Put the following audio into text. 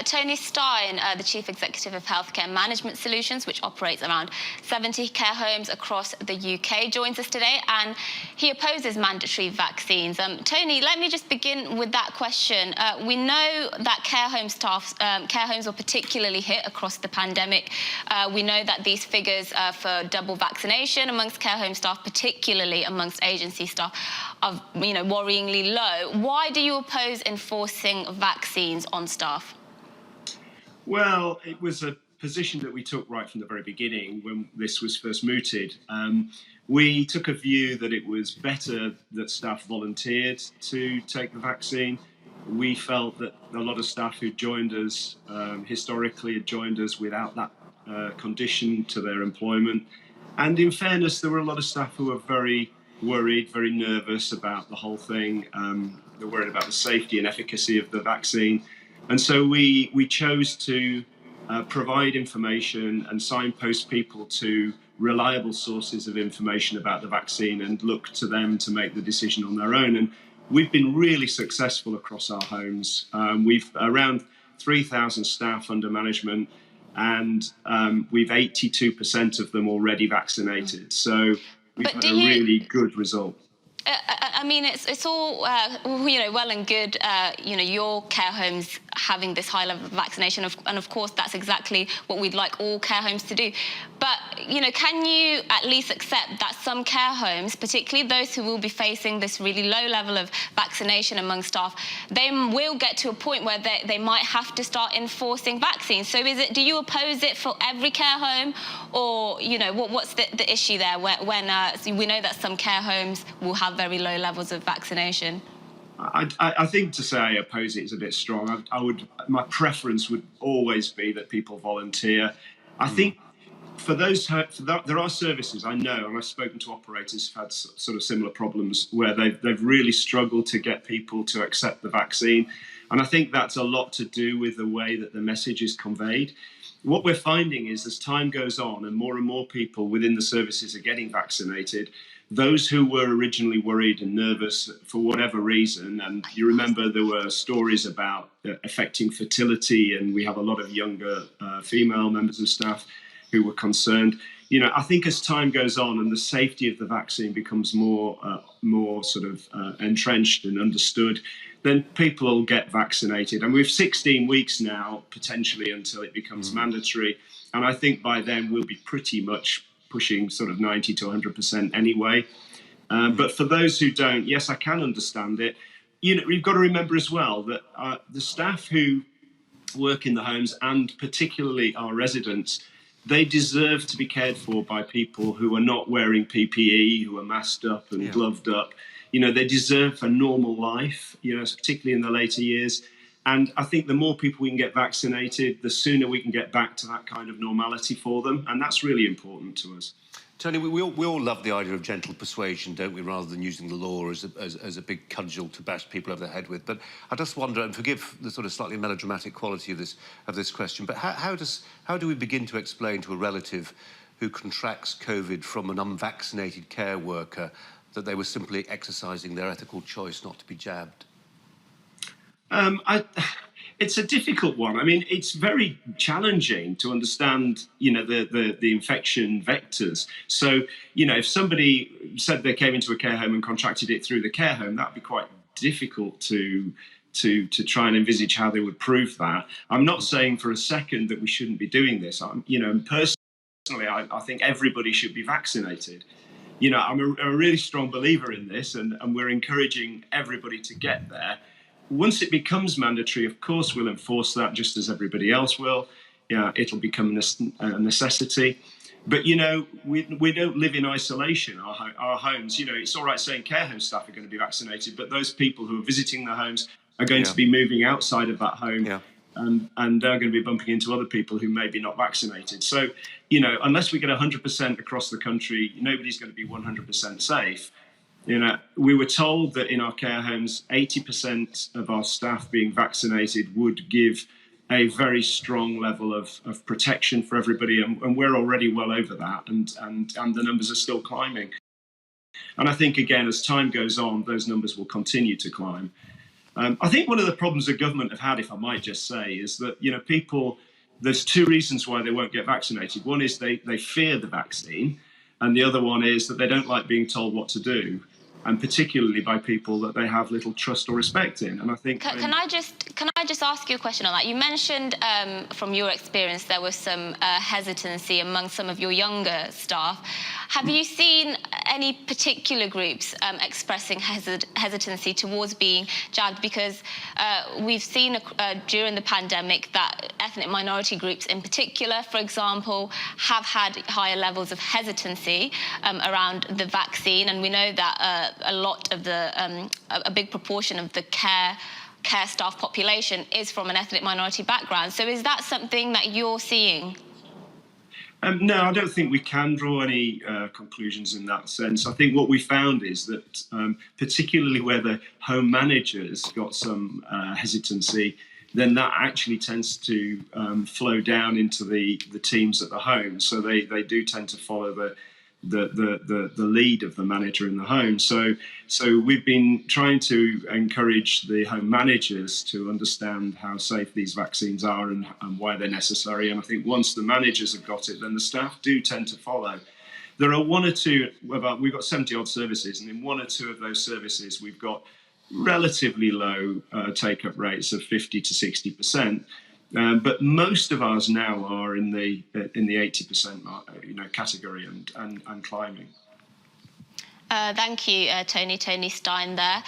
Tony Stein, the Chief Executive of Healthcare Management Solutions, which operates around 70 care homes across the UK, joins us today, and he opposes mandatory vaccines. Tony, let me just begin with that question. We know that care homes were particularly hit across the pandemic. We know that these figures for double vaccination amongst care home staff, particularly amongst agency staff, are worryingly low. Why do you oppose enforcing vaccines on staff? Well, it was a position that we took right from the very beginning when this was first mooted. We took a view that it was better that staff volunteered to take the vaccine. We felt that a lot of staff who joined us historically had joined us without that condition to their employment. And in fairness, there were a lot of staff who were very worried, very nervous about the whole thing. They're worried about the safety and efficacy of the vaccine. And so we chose to provide information and signpost people to reliable sources of information about the vaccine and look to them to make the decision on their own. And we've been really successful across our homes. We've around 3,000 staff under management, and we've 82% of them already vaccinated. So we've had a really good result. I mean, it's all well and good. Your care homes having this high level of vaccination, and of course that's exactly what we'd like all care homes to do. But can you at least accept that some care homes, particularly those who will be facing this really low level of vaccination among staff, they will get to a point where they might have to start enforcing vaccines? So do you oppose it for every care home, or what's the issue there when we know that some care homes will have very low levels of vaccination? I think to say I oppose it is a bit strong. My preference would always be that people volunteer. I think for there are services I know, and I've spoken to operators who've had sort of similar problems where they've really struggled to get people to accept the vaccine. And I think that's a lot to do with the way that the message is conveyed. What we're finding is as time goes on and more people within the services are getting vaccinated, those who were originally worried and nervous for whatever reason, and you remember there were stories about affecting fertility, and we have a lot of younger female members of staff who were concerned. I think as time goes on and the safety of the vaccine becomes more sort of entrenched and understood, then people will get vaccinated. And we have 16 weeks now, potentially, until it becomes mandatory. And I think by then we'll be pretty much pushing sort of 90 to 100% anyway. But for those who don't, yes, I can understand it. We've got to remember as well that the staff who work in the homes, and particularly our residents, they deserve to be cared for by people who are not wearing PPE, who are masked up and gloved up. They deserve a normal life, particularly in the later years. And I think the more people we can get vaccinated, the sooner we can get back to that kind of normality for them. And that's really important to us. Tony, we all love the idea of gentle persuasion, don't we, rather than using the law as a big cudgel to bash people over the head with. But I just wonder, and forgive the sort of slightly melodramatic quality of this question, but how do we begin to explain to a relative who contracts COVID from an unvaccinated care worker that they were simply exercising their ethical choice not to be jabbed? It's a difficult one. I mean, it's very challenging to understand, the infection vectors. So, if somebody said they came into a care home and contracted it through the care home, that'd be quite difficult to try and envisage how they would prove that. I'm not saying for a second that we shouldn't be doing this. Personally, I think everybody should be vaccinated. I'm a really strong believer in this, and we're encouraging everybody to get there. Once it becomes mandatory, of course, we'll enforce that just as everybody else will. It'll become a necessity. But, we don't live in isolation, our homes. It's all right saying care home staff are going to be vaccinated, but those people who are visiting the homes are going to be moving outside of that home. And they're going to be bumping into other people who may be not vaccinated. So, unless we get 100% across the country, nobody's going to be 100% safe. We were told that in our care homes, 80% of our staff being vaccinated would give a very strong level of protection for everybody, and we're already well over that, and the numbers are still climbing. And I think, again, as time goes on, those numbers will continue to climb. I think one of the problems the government have had, if I might just say, is that people. There's two reasons why they won't get vaccinated. One is they fear the vaccine, and the other one is that they don't like being told what to do, and particularly by people that they have little trust or respect in. And I think can I just ask you a question on that? You mentioned from your experience there was some hesitancy among some of your younger staff. Have you seen any particular groups expressing hesitancy towards being jabbed? Because we've seen during the pandemic that ethnic minority groups in particular, for example, have had higher levels of hesitancy around the vaccine, and we know that a big proportion of the care staff population is from an ethnic minority background. So is that something that you're seeing? No, I don't think we can draw any conclusions in that sense. I think what we found is that particularly where the home managers got some hesitancy, then that actually tends to flow down into the teams at the home. So they do tend to follow the lead of the manager in the home. So we've been trying to encourage the home managers to understand how safe these vaccines are and why they're necessary. And I think once the managers have got it, then the staff do tend to follow. There are one or two, we've got 70 odd services, and in one or two of those services, we've got relatively low take-up rates of 50 to 60%. But most of ours now are in the 80% category and climbing. Thank you, Tony Stein there.